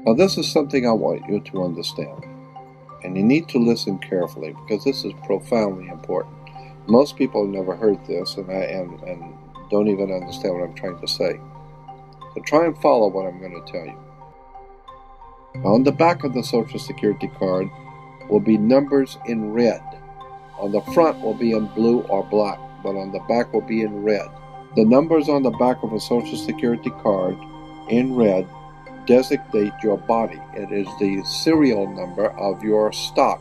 Now, this is something I want you to understand, and you need to listen carefully because this is profoundly important. Most people have never heard this and don't even understand what I'm trying to say. So try and follow what I'm going to tell you. On the back of the Social Security card will be numbers in red. On the front will be in blue or black, but on the back will be in red. The numbers on the back of a Social Security card in red designate your body. It is the serial number of your stock.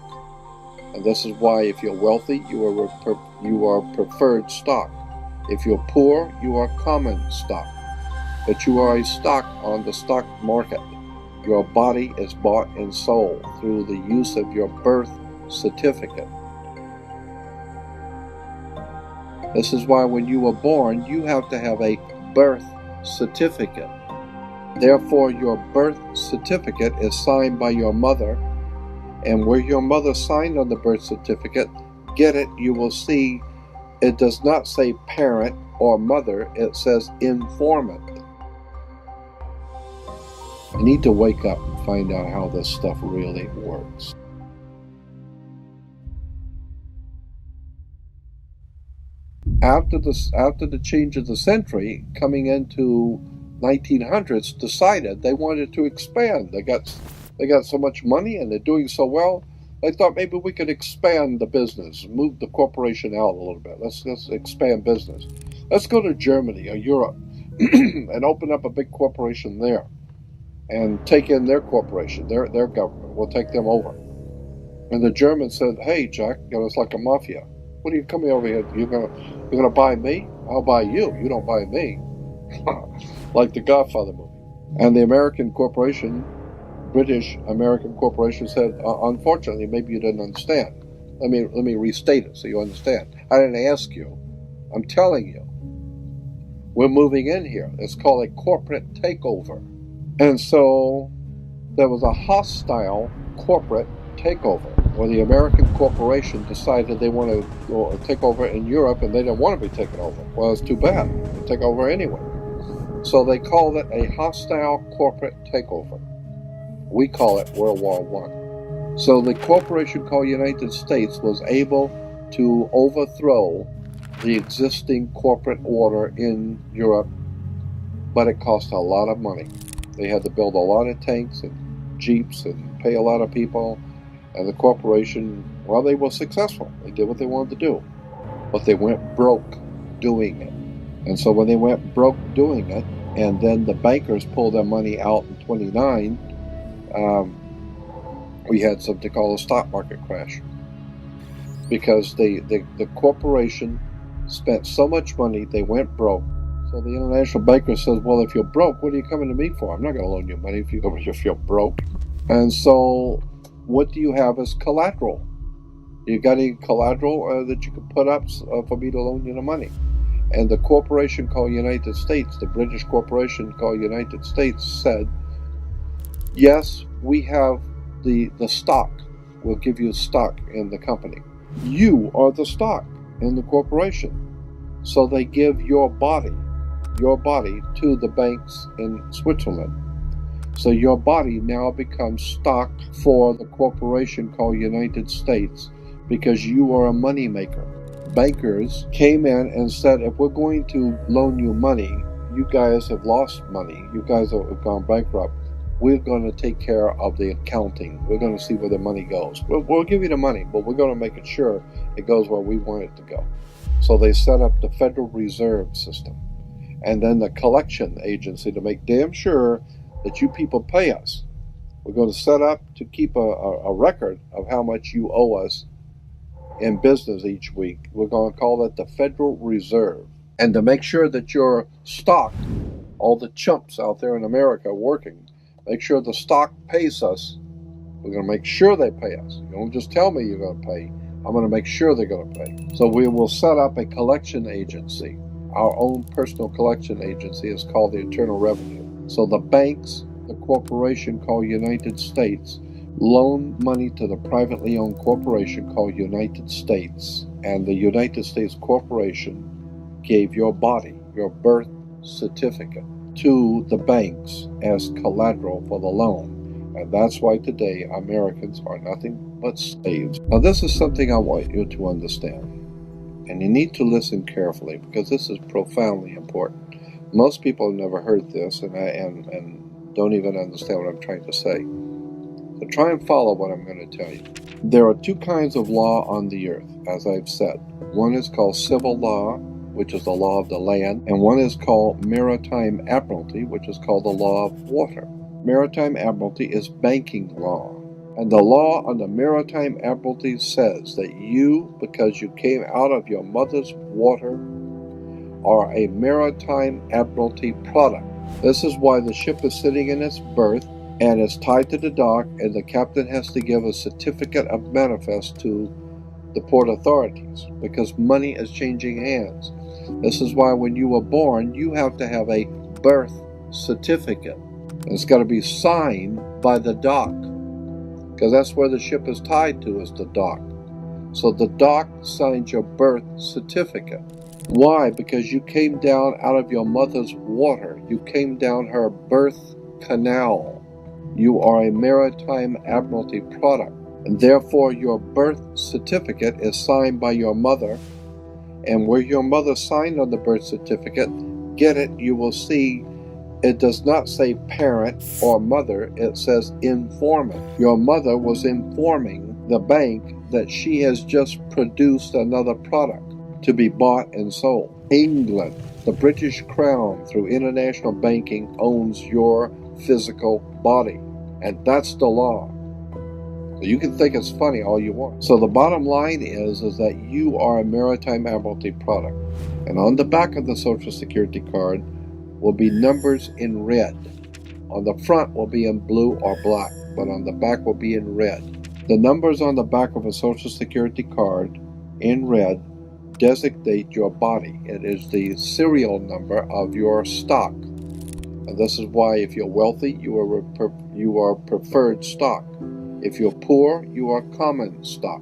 And this is why if you're wealthy, you are preferred stock. If you're poor, you are common stock. But you are a stock on the stock market. Your body is bought and sold through the use of your birth certificate. This is why when you were born, you have to have a birth certificate. Therefore, your birth certificate is signed by your mother, and where your mother signed on the birth certificate, get it, you will see it does not say parent or mother, it says informant. You need to wake up and find out how this stuff really works. After the change of the century, coming into 1900s, decided they wanted to expand. They got so much money and they're doing so well. They thought maybe we could expand the business, move the corporation out a little bit. Let's expand business. Let's go to Germany or Europe and open up a big corporation there and take in their corporation, their government. We'll take them over. And the Germans said, "Hey, Jack, it's like a mafia. What are you coming over here? You're gonna buy me? I'll buy you. You don't buy me." Like the Godfather movie. And the American corporation, British American corporation, said, "Unfortunately, maybe you didn't understand. Let me restate it so you understand. I didn't ask you. I'm telling you. We're moving in here. It's called a corporate takeover." And so there was a hostile corporate takeover where the American corporation decided they want to go take over in Europe, and they didn't want to be taken over. Well, it's too bad. They take over anyway. So they called it a hostile corporate takeover. We call it World War I. So the corporation called United States was able to overthrow the existing corporate order in Europe, but it cost a lot of money. They had to build a lot of tanks and jeeps and pay a lot of people. And the corporation, well, they were successful. They did what they wanted to do. But they went broke doing it. And so when they went broke doing it, and then the bankers pulled their money out in 29, we had something called a stock market crash. Because the corporation spent so much money, they went broke. So the international banker says, "Well, if you're broke, what are you coming to me for? I'm not going to loan you money if you're broke." And so what do you have as collateral? You got any collateral that you could put up for me to loan you the money? And the corporation called United States, the British corporation called United States, said, "Yes, we have the stock. We'll give you stock in the company. You are the stock in the corporation." So they give your body to the banks in Switzerland. So your body now becomes stock for the corporation called United States because you are a money maker. Bankers came in and said, "If we're going to loan you money, you guys have lost money. You guys have gone bankrupt. We're going to take care of the accounting. We're going to see where the money goes. We'll give you the money, but we're going to make it sure it goes where we want it to go." So they set up the Federal Reserve System and then the collection agency to make damn sure that you people pay us. We're going to set up to keep a record of how much you owe us in business each week. We're going to call that the Federal Reserve. And to make sure that your stock, all the chumps out there in America working, make sure the stock pays us. We're going to make sure they pay us. You don't just tell me you're going to pay. I'm going to make sure they're going to pay. So we will set up a collection agency. Our own personal collection agency is called the Internal Revenue. So the banks, the corporation called United States, loan money to the privately owned corporation called United States. And the United States Corporation gave your body, your birth certificate, to the banks as collateral for the loan. And that's why today Americans are nothing but slaves. Now, this is something I want you to understand. And you need to listen carefully because this is profoundly important. Most people have never heard this and don't even understand what I'm trying to say. So try and follow what I'm going to tell you. There are two kinds of law on the earth, as I've said. One is called civil law, which is the law of the land, and one is called maritime admiralty, which is called the law of water. Maritime admiralty is banking law. And the law on the maritime admiralty says that you, because you came out of your mother's water, are a maritime admiralty product. This is why the ship is sitting in its berth and is tied to the dock, and the captain has to give a certificate of manifest to the port authorities because money is changing hands. This is why when you were born, you have to have a birth certificate. And it's got to be signed by the dock because that's where the ship is tied to, is the dock. So the dock signs your birth certificate. Why? Because you came down out of your mother's water. You came down her birth canal. You are a maritime admiralty product. And therefore, your birth certificate is signed by your mother. And where your mother signed on the birth certificate, get it, you will see it does not say parent or mother, it says informant. Your mother was informing the bank that she has just produced another product to be bought and sold. England, the British Crown, through international banking, owns your physical body. And that's the law. So you can think it's funny all you want. So the bottom line is that you are a maritime admiralty product. And on the back of the Social Security card will be numbers in red. On the front will be in blue or black, but on the back will be in red. The numbers on the back of a Social Security card in red designate your body. It is the serial number of your stock. And this is why if you're wealthy, you are preferred stock. If you're poor, you are common stock.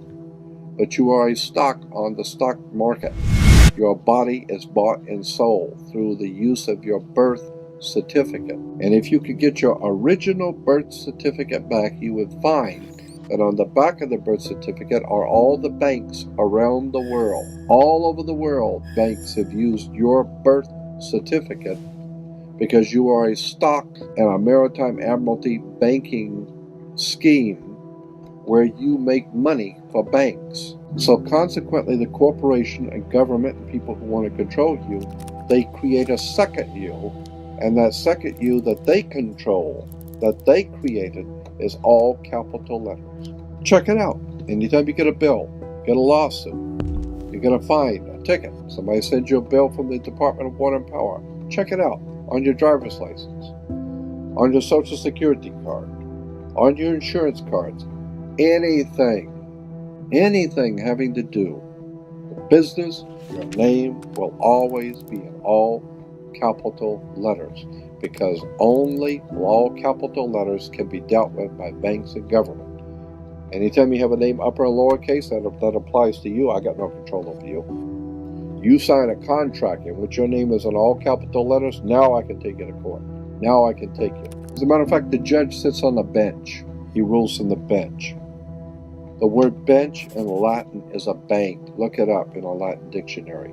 But you are a stock on the stock market. Your body is bought and sold through the use of your birth certificate. And if you could get your original birth certificate back, you would find that on the back of the birth certificate are all the banks around the world. All over the world, banks have used your birth certificate because you are a stock in a maritime admiralty banking scheme where you make money for banks. So consequently, the corporation and government and people who want to control you, they create a second you, and that second you that they control, that they created, is all capital letters. Check it out. Anytime you get a bill, get a lawsuit, you get a fine, a ticket, somebody sends you a bill from the Department of Water and Power, check it out on your driver's license, on your Social Security card, on your insurance cards, anything having to do with business, your name will always be in all capital letters because only all capital letters can be dealt with by banks and government. Anytime you have a name upper and lowercase, that applies to you. I got no control over you. You sign a contract in which your name is in all capital letters, now I can take you to court. Now I can take you. As a matter of fact, the judge sits on the bench. He rules from the bench. The word bench in Latin is a bank. Look it up in a Latin dictionary.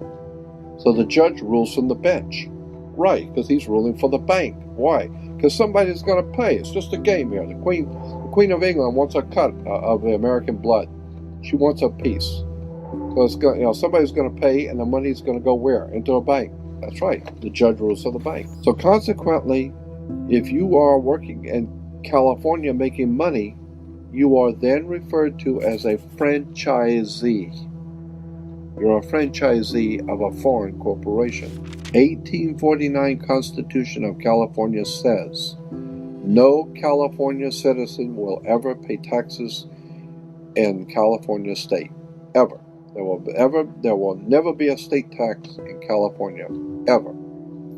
So the judge rules from the bench. Right, because he's ruling for the bank. Why? Because somebody's going to pay. It's just a game here. The Queen of England wants a cut of the American blood. She wants a piece. So it's going, somebody's going to pay, and the money's going to go where? Into a bank. That's right. The judge rules for the bank. So consequently, if you are working in California making money, you are then referred to as a franchisee. You're a franchisee of a foreign corporation. 1849 Constitution of California says, no California citizen will ever pay taxes in California state. Ever. There will never be a state tax in California. Ever.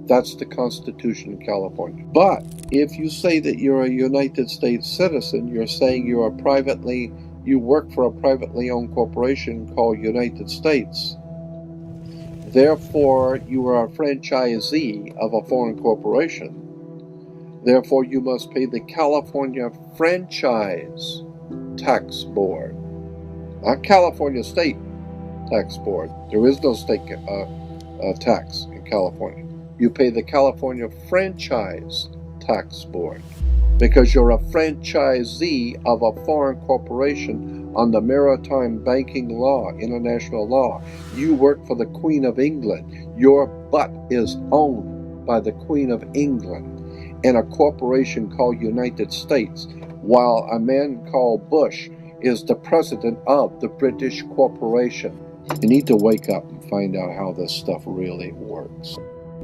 That's the Constitution of California. But if you say that you're a United States citizen, you're saying you work for a privately owned corporation called United States. Therefore, you are a franchisee of a foreign corporation. Therefore, you must pay the California Franchise Tax Board, not California State Tax Board. There is no state tax in California. You pay the California Franchise Tax Board because you're a franchisee of a foreign corporation on the maritime banking law, international law. You work for the Queen of England. Your butt is owned by the Queen of England and a corporation called United States, while a man called Bush is the president of the British corporation. You need to wake up and find out how this stuff really works.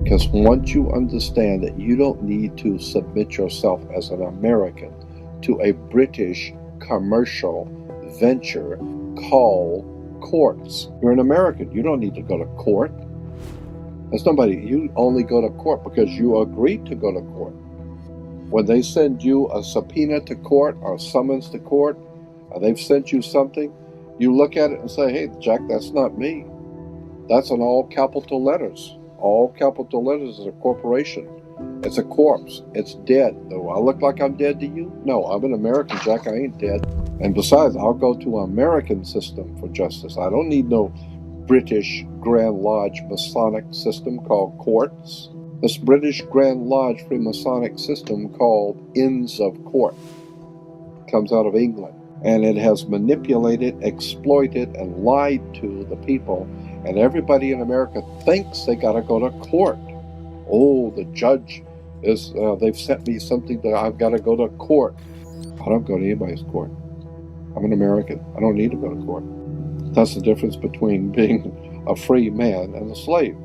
Because once you understand that you don't need to submit yourself as an American to a British commercial venture called courts. You're an American. You don't need to go to court. There's nobody. You only go to court because you agreed to go to court. When they send you a subpoena to court or summons to court, or they've sent you something, you look at it and say, hey, Jack, that's not me. That's in all capital letters. All capital letters is a corporation. It's a corpse. It's dead. Do I look like I'm dead to you? No, I'm an American, Jack. I ain't dead. And besides, I'll go to an American system for justice. I don't need no British Grand Lodge Masonic system called courts. This British Grand Lodge Freemasonic system called Inns of Court comes out of England. And it has manipulated, exploited, and lied to the people. And everybody in America thinks they got to go to court. Oh, the judge is, they've sent me something that I've got to go to court. I don't go to anybody's court. I'm an American. I don't need to go to court. That's the difference between being a free man and a slave.